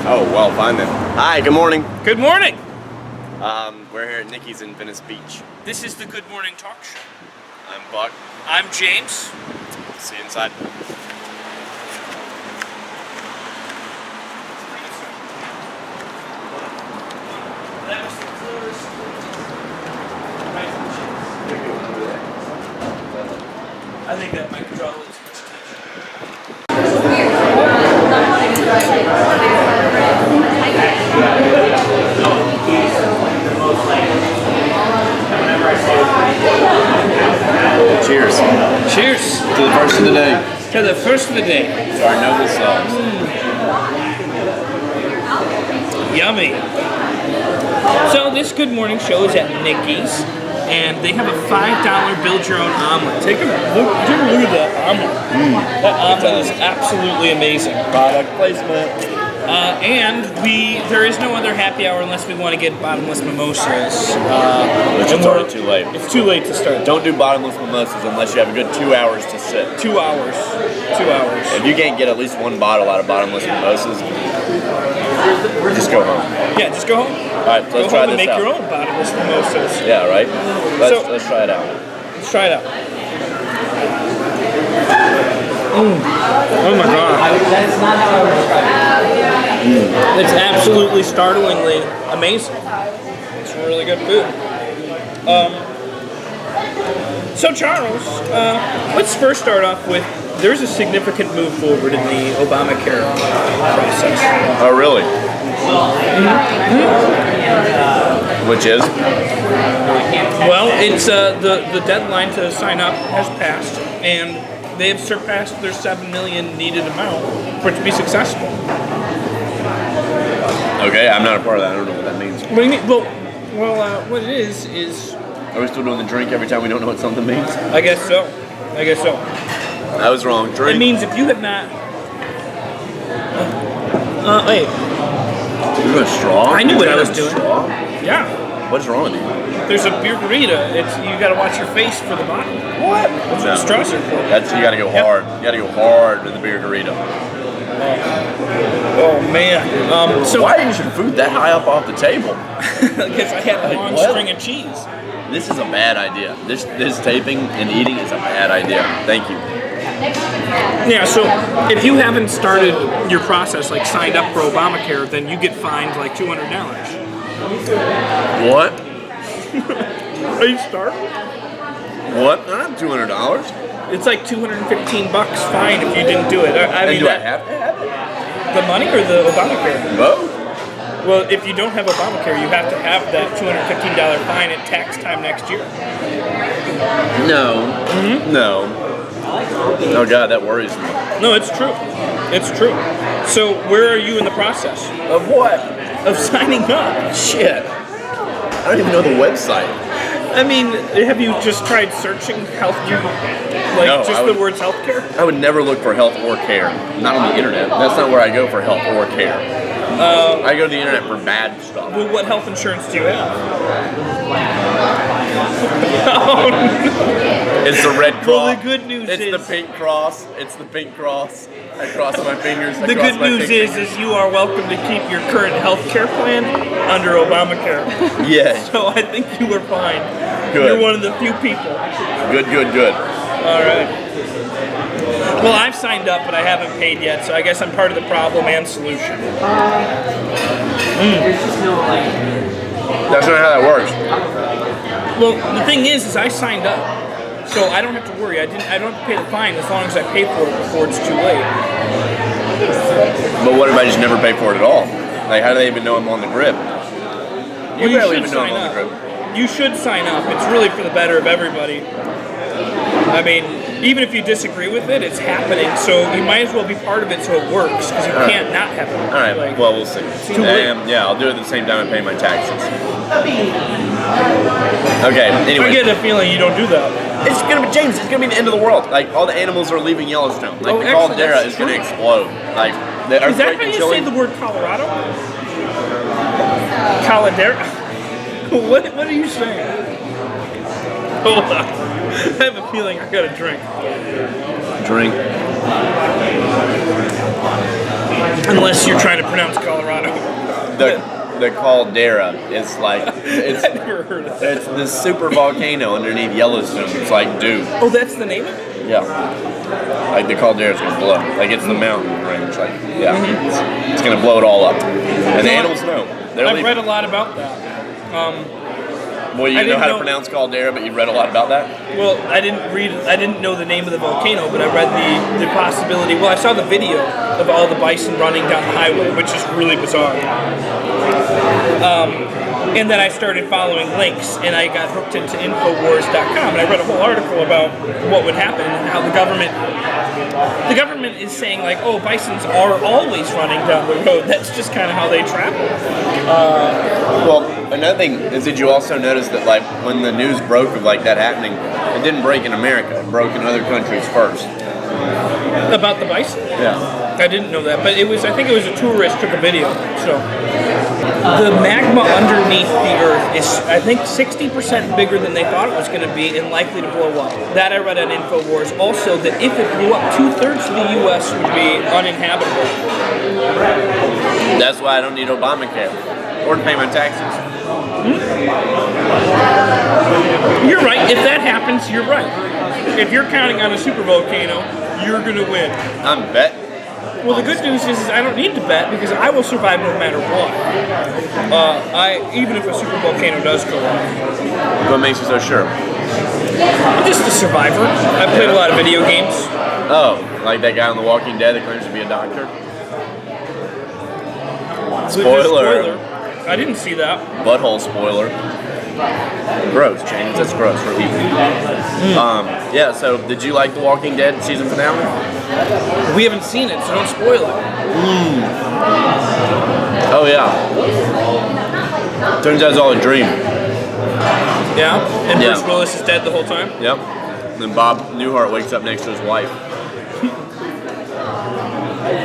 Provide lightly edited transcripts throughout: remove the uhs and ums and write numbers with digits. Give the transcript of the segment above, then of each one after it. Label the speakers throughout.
Speaker 1: Oh, well, fine then. Hi, good morning.
Speaker 2: Good morning.
Speaker 1: We're here at Nikki's in Venice Beach.
Speaker 2: This is the Good Morning Talk Show.
Speaker 1: I'm Buck.
Speaker 2: I'm James.
Speaker 1: See you inside.
Speaker 2: I think that might draw a little too much
Speaker 1: Cheers.
Speaker 2: Cheers.
Speaker 1: To the first of the day.
Speaker 2: To the first of the day.
Speaker 1: To our noble selves.
Speaker 2: Yummy. So this Good Morning Show is at Nikki's, and they have a $5 build-your-own omelet. Take a look at that omelet. That omelet is absolutely amazing.
Speaker 1: Product placement.
Speaker 2: And there is no other happy hour unless we want to get bottomless mimosas.
Speaker 1: Which is already too late.
Speaker 2: It's too late to start.
Speaker 1: Don't do bottomless mimosas unless you have a good 2 hours to sit.
Speaker 2: 2 hours. 2 hours.
Speaker 1: If you can't get at least one bottle out of bottomless mimosas, just go home.
Speaker 2: Yeah, just go home.
Speaker 1: All right, let's try this
Speaker 2: and make
Speaker 1: out.
Speaker 2: your own bottomless mimosas.
Speaker 1: Yeah, right? Let's try it out.
Speaker 2: Let's try it out. Oh my god.
Speaker 3: That's not how I would describe it.
Speaker 2: It's absolutely startlingly amazing. It's really good food. So Charles, let's first start off with, there's a significant move forward in the Obamacare process.
Speaker 1: Oh, really? Which is?
Speaker 2: Well, it's the deadline to sign up has passed, and they have surpassed their 7 million needed amount for it to be successful.
Speaker 1: Okay, I'm not a part of that. I don't know what that means.
Speaker 2: What do you mean? Well, what it is
Speaker 1: Are we still doing the drink every time we don't know what something means?
Speaker 2: I guess so.
Speaker 1: I was wrong. Drink.
Speaker 2: It means if you have not. Wait.
Speaker 1: You got a straw?
Speaker 2: I knew what I was
Speaker 1: You got a
Speaker 2: doing.
Speaker 1: straw?
Speaker 2: Yeah.
Speaker 1: What's wrong with you?
Speaker 2: There's a burrito. You got to watch your face for the bottle.
Speaker 1: What?
Speaker 2: That's what the straws are for.
Speaker 1: You gotta go hard. You gotta go hard with the beer burrito.
Speaker 2: Oh man. So
Speaker 1: Why is your food that high up off the table?
Speaker 2: Because I had a long
Speaker 1: What?
Speaker 2: string of cheese.
Speaker 1: This is a bad idea. This taping and eating is a bad idea. Thank you.
Speaker 2: Yeah. So if you haven't started your process, like signed up for Obamacare, then you get fined like $200.
Speaker 1: What?
Speaker 2: Are you startled?
Speaker 1: What? Not $200.
Speaker 2: It's like $215 fine if you didn't do it. I mean,
Speaker 1: do I have to have it?
Speaker 2: the money or the Obamacare?
Speaker 1: Both?
Speaker 2: Well, if you don't have Obamacare, you have to have that $215 fine at tax time next year.
Speaker 1: No. Mm-hmm. No. Oh God, that worries me.
Speaker 2: No, it's true. It's true. So where are you in the process
Speaker 1: Of what?
Speaker 2: of signing up?
Speaker 1: Shit. I don't even know the website.
Speaker 2: I mean, have you just tried searching healthcare? Like
Speaker 1: No,
Speaker 2: just the words healthcare?
Speaker 1: I would never look for health or care. Not on the internet. That's not where I go for health or care. I go to the internet for bad stuff.
Speaker 2: Well, what health insurance do you have?
Speaker 1: It's the red cross.
Speaker 2: Well, the good news
Speaker 1: it's
Speaker 2: is
Speaker 1: the pink cross. It's the pink cross. I cross my fingers.
Speaker 2: the good news is you are welcome to keep your current health care plan under Obamacare.
Speaker 1: Yeah.
Speaker 2: So I think you were fine.
Speaker 1: Good.
Speaker 2: You're one of the few people.
Speaker 1: Good.
Speaker 2: All right. Well, I've signed up, but I haven't paid yet, so I guess I'm part of the problem and solution.
Speaker 3: There's just no like.
Speaker 1: That's not how that works.
Speaker 2: Well, the thing is I signed up, so I don't have to worry. I don't have to pay the fine as long as I pay for it before it's too late.
Speaker 1: But what if I just never pay for it at all? Like, how do they even know I'm on the grip? You
Speaker 2: Well,
Speaker 1: barely
Speaker 2: should
Speaker 1: even know I'm
Speaker 2: sign
Speaker 1: on the grip.
Speaker 2: up. You should sign up. It's really for the better of everybody. I mean, even if you disagree with it, it's happening, so you might as well be part of it so it works, because you can't not have it.
Speaker 1: All right.
Speaker 2: Like,
Speaker 1: Well, we'll see.
Speaker 2: too late.
Speaker 1: Yeah, I'll do it at the same time I pay my taxes. Okay. Anyway.
Speaker 2: I get a feeling you don't do that.
Speaker 1: It's gonna be James. It's gonna be the end of the world. Like all the animals are leaving Yellowstone. Like the
Speaker 2: excellent,
Speaker 1: caldera
Speaker 2: that's
Speaker 1: is gonna
Speaker 2: true.
Speaker 1: explode. Like the
Speaker 2: Is that
Speaker 1: earthquake
Speaker 2: how
Speaker 1: in
Speaker 2: you say
Speaker 1: Chile.
Speaker 2: the word Colorado? Caldera? What are you saying? Hold on. I have a feeling I got a drink.
Speaker 1: Drink.
Speaker 2: Unless you're trying to pronounce Colorado.
Speaker 1: the caldera is like it's
Speaker 2: I've never heard of that.
Speaker 1: it's the super volcano underneath Yellowstone. It's like dude.
Speaker 2: Oh, that's the name of it?
Speaker 1: Yeah. Like the caldera's gonna blow. Like it's the mountain range. Like yeah, it's gonna blow it all up. And the animals know. They're
Speaker 2: I've
Speaker 1: leaving.
Speaker 2: read a lot about that.
Speaker 1: Well, you
Speaker 2: I
Speaker 1: know
Speaker 2: didn't
Speaker 1: how to
Speaker 2: know-
Speaker 1: pronounce caldera, but you read a lot about that.
Speaker 2: Well, I didn't know the name of the volcano, but I read the possibility. Well, I saw the video of all the bison running down the highway, which is really bizarre. And then I started following links, and I got hooked into Infowars.com, and I read a whole article about what would happen and how the government is saying like, oh, bisons are always running down the road. That's just kind of how they travel.
Speaker 1: Well, another thing is, did you also notice that like when the news broke of like that happening, it didn't break in America. It broke in other countries first.
Speaker 2: About the bison?
Speaker 1: Yeah.
Speaker 2: I didn't know that, but I think it was a tourist took a video. So the magma underneath the earth is, I think, 60% bigger than they thought it was going to be and likely to blow up. That I read on Infowars. Also, that if it blew up, 2/3 of the U.S. would be uninhabitable.
Speaker 1: That's why I don't need Obamacare or to pay my taxes.
Speaker 2: You're right. If that happens, you're right. If you're counting on a super volcano, you're going to win.
Speaker 1: I'm betting.
Speaker 2: Well, the good news is I don't need to bet because I will survive no matter what. Even if a super volcano does go off.
Speaker 1: What makes you so sure?
Speaker 2: I'm just a survivor. I played a lot of video games.
Speaker 1: Oh, like that guy on The Walking Dead that claims to be a doctor? Spoiler.
Speaker 2: I didn't see that.
Speaker 1: Butthole spoiler. Gross, James. That's gross for people. Yeah, so did you like The Walking Dead season finale?
Speaker 2: We haven't seen it, so don't spoil it.
Speaker 1: Oh, yeah. Turns out it's all a dream.
Speaker 2: Yeah? And
Speaker 1: Yeah.
Speaker 2: Bruce Willis is dead the whole time?
Speaker 1: Yep. Then Bob Newhart wakes up next to his wife.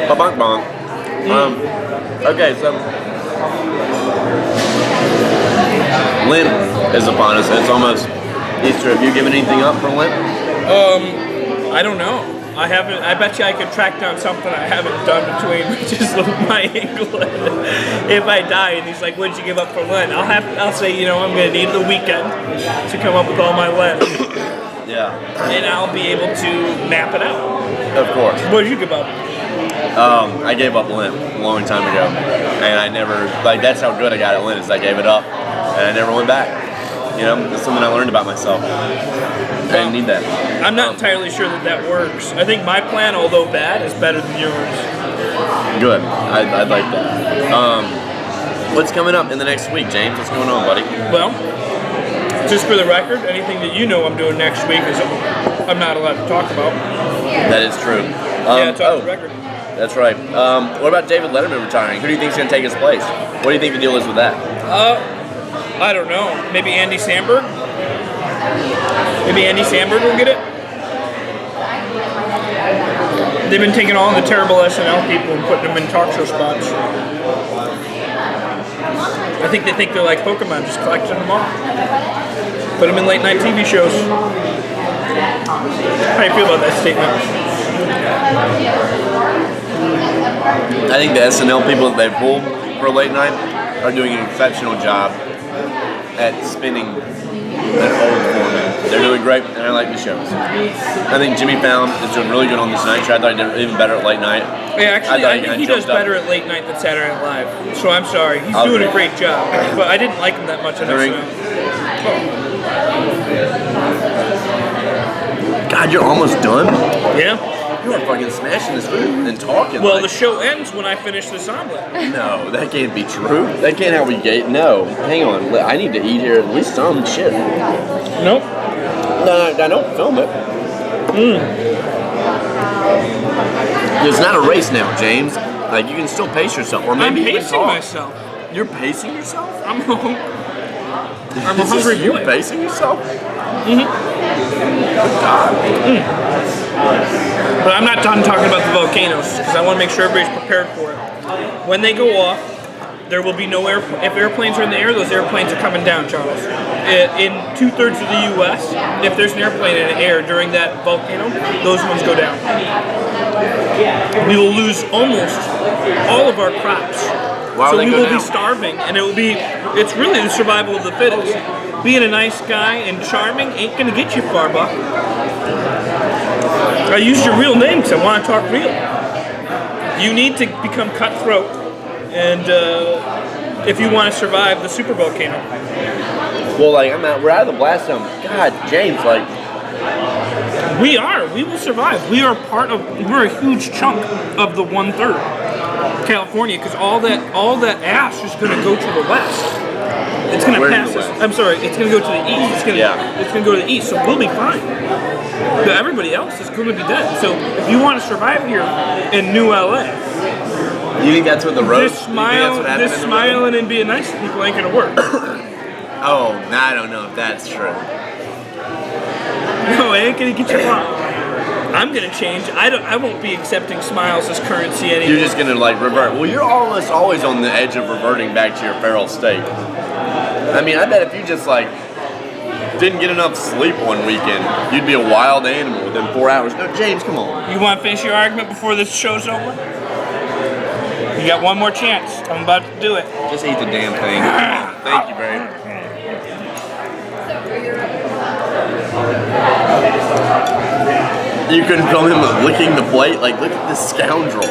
Speaker 1: Bonk bonk. Okay, so Lent is upon us. It's almost Easter. Have you given anything up for Lent?
Speaker 2: I don't know. I haven't. I bet you I could track down something I haven't done between just my ankle. If I die and he's like, "What'd you give up for Lent?" I'll say, I'm going to need the weekend to come up with all my Lent,
Speaker 1: Yeah.
Speaker 2: and I'll be able to map it out.
Speaker 1: Of course.
Speaker 2: What did you give up?
Speaker 1: I gave up Lent a long time ago, and I never that's how good I got at Lent is I gave it up, and I never went back. It's something I learned about myself. I didn't need that.
Speaker 2: I'm not entirely sure that works. I think my plan, although bad, is better than yours.
Speaker 1: Good. I'd like that. What's coming up in the next week, James? What's going on, buddy?
Speaker 2: Well, just for the record, anything that I'm doing next week is I'm not allowed to talk about.
Speaker 1: That is true.
Speaker 2: It's off the record.
Speaker 1: That's right. What about David Letterman retiring? Who do you think's going to take his place? What do you think the deal is with that?
Speaker 2: I don't know. Maybe Andy Samberg? Maybe Andy Samberg will get it? They've been taking all the terrible SNL people and putting them in talk show spots. I think they think they're like Pokemon, just collecting them all. Put them in late night TV shows. How do you feel about that statement?
Speaker 1: I think the SNL people that they pulled for late night are doing an exceptional job at spinning an old format. They're doing great, and I like the shows. I think Jimmy Fallon is doing really good on this night show. I thought he did even better at late night.
Speaker 2: Yeah, actually, I think
Speaker 1: kinda
Speaker 2: he does
Speaker 1: jumped up.
Speaker 2: better at late night than Saturday Night Live. So I'm sorry. He's doing a great job. But I didn't like him that much on SNL.
Speaker 1: God, you're almost done?
Speaker 2: Yeah?
Speaker 1: You are fucking smashing this food and talking.
Speaker 2: Well,
Speaker 1: like,
Speaker 2: the show ends when I finish this omelet.
Speaker 1: No, that can't be true. That can't how we get. No, hang on. I need to eat here at least some shit.
Speaker 2: Nope.
Speaker 1: No, I don't film it. It's not a race now, James. Like, you can still pace yourself, or maybe
Speaker 2: I'm
Speaker 1: even
Speaker 2: pacing
Speaker 1: talk.
Speaker 2: myself.
Speaker 1: You're pacing yourself?
Speaker 2: I'm a hungry
Speaker 1: You
Speaker 2: boy.
Speaker 1: pacing yourself?
Speaker 2: But I'm not done talking about the volcanoes because I want to make sure everybody's prepared for it. When they go off, there will be no air. If airplanes are in the air, those airplanes are coming down, Charles. In 2/3 of the U.S., if there's an airplane in the air during that volcano, those ones go down. We will lose almost all of our crops
Speaker 1: Why
Speaker 2: So
Speaker 1: would they
Speaker 2: we
Speaker 1: go
Speaker 2: will
Speaker 1: down?
Speaker 2: be starving, and it's really the survival of the fittest. Being a nice guy and charming ain't gonna get you far, Buck. I used your real name because I want to talk real. You need to become cutthroat, and if you want to survive the super volcano.
Speaker 1: Well, like we're out of the blast zone. God, James, like
Speaker 2: We will survive. We're a huge chunk of the 1/3 California, because all that ash is going to go to the west. It's going to
Speaker 1: Where's
Speaker 2: pass
Speaker 1: the
Speaker 2: us.
Speaker 1: west?
Speaker 2: I'm sorry, it's going to go to the east. It's going to go to the east, so we'll be fine. But everybody else is going to be dead. So if you want to survive here in New LA,
Speaker 1: you think that's what the road?
Speaker 2: this smiling and being nice to people ain't going to work.
Speaker 1: Oh, I don't know if that's true.
Speaker 2: No, it ain't going to get you far. I'm gonna change. I won't be accepting smiles as currency anymore.
Speaker 1: You're just gonna like revert. Well, you're almost always on the edge of reverting back to your feral state. I mean, I bet if you just like didn't get enough sleep one weekend, you'd be a wild animal within 4 hours. No, James, come on.
Speaker 2: You want to finish your argument before this show's over? You got one more chance. I'm about to do it.
Speaker 1: Just eat the damn thing. Thank you, babe. You couldn't film him licking the plate? Like, look at this scoundrel.